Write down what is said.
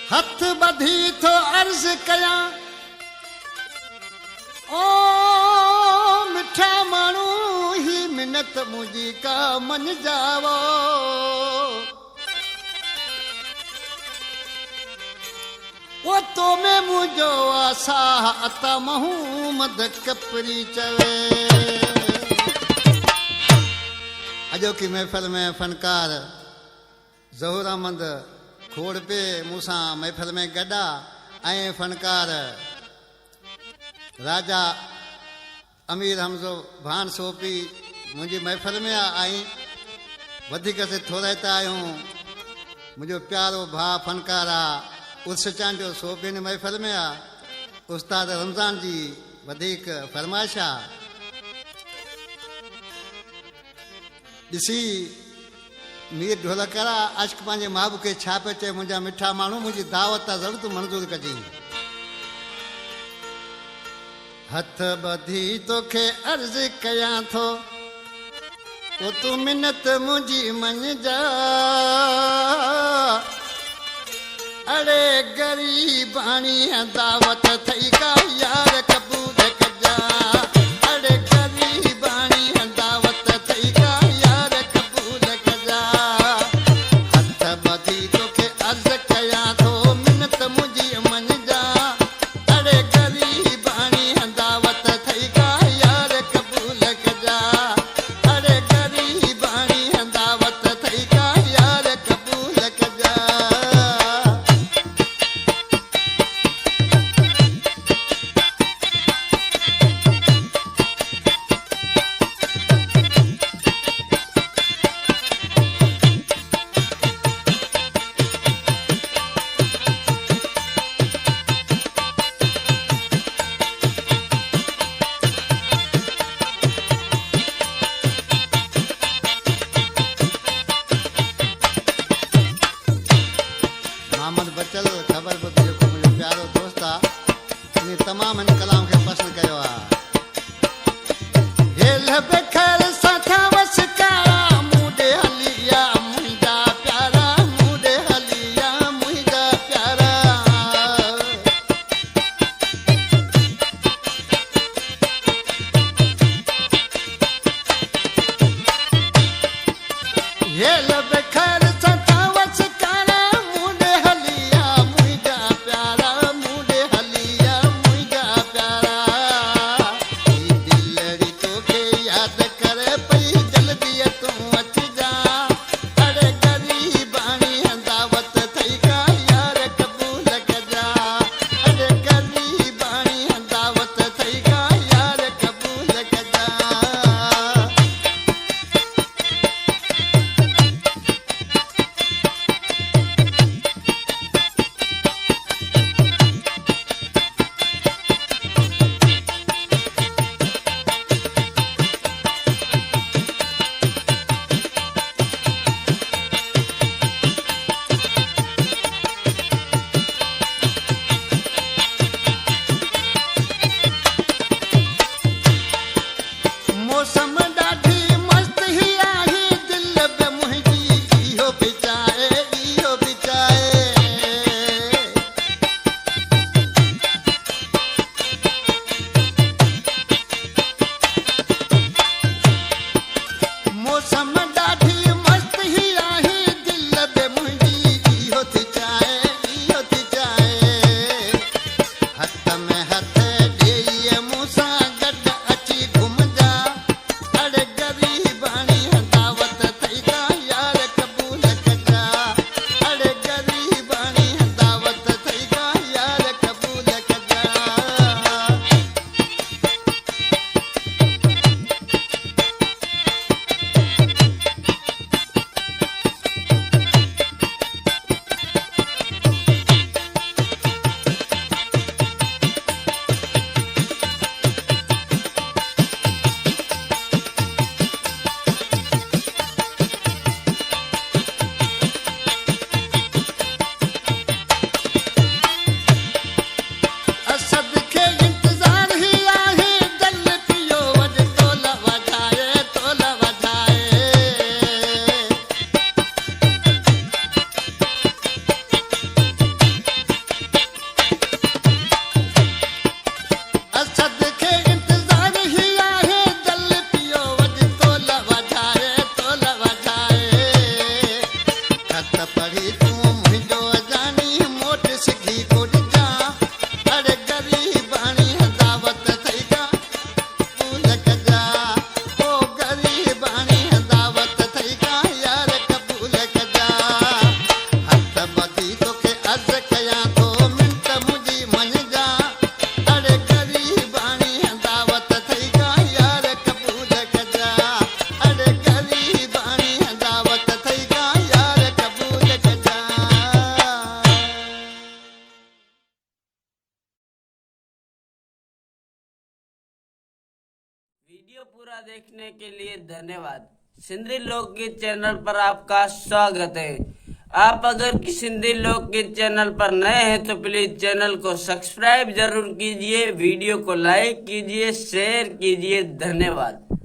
हथ बधी तो अर्ज कया ओ मिठा मानू ही मिन्नत मुझी का मन जावो वो तो में मुझो आसा अता महूमद कपरी चवे। अजो की महफिल में फनकार ज़हूर अहमद खोड़ पे मूसा महफिल में गड्डा ऐं फनकार राजा अमीर हमज़ो भान सोपी मुझी महफिल में आई वधिक से थोड़ा आयूं मुझो प्यारो भा फनकारा उर्स चांडियो सोपी महफिल में आ उस्ताद रमज़ान जी वधिक फरमाइश आ ॾिसी मीर ढोलकरा अश्क पंहिंजे महबूब खे छा पियो चए मुंहिंजा मिठा माण्हू मुंहिंजी दावत ज़रूरत मंज़ूर कजई। हथ ॿधी तोखे अर्ज़ कयां थो पोइ तूं मिन्नत मुंहिंजी मञजा अड़े ग़रीबाणी दावत थई का यार कबूल कजा अड़े ग़रीबाणी दावत थई का यार कबूल कजा। हथ ॿधी तोखे अर्ज़ कयां थो मिन्नत मुंहिंजी मञजा अड़े ग़रीबाणी दावत थई का यार कबूल कजा अड़े ग़रीबाणी दावत थई का यार कबूल कजा। वीडियो पूरा देखने के लिए धन्यवाद। सिंधी लोकगीत चैनल पर आपका स्वागत है। आप अगर सिंधी लोकगीत चैनल पर नए हैं तो प्लीज चैनल को सब्सक्राइब जरूर कीजिए, वीडियो को लाइक कीजिए, शेयर कीजिए। धन्यवाद।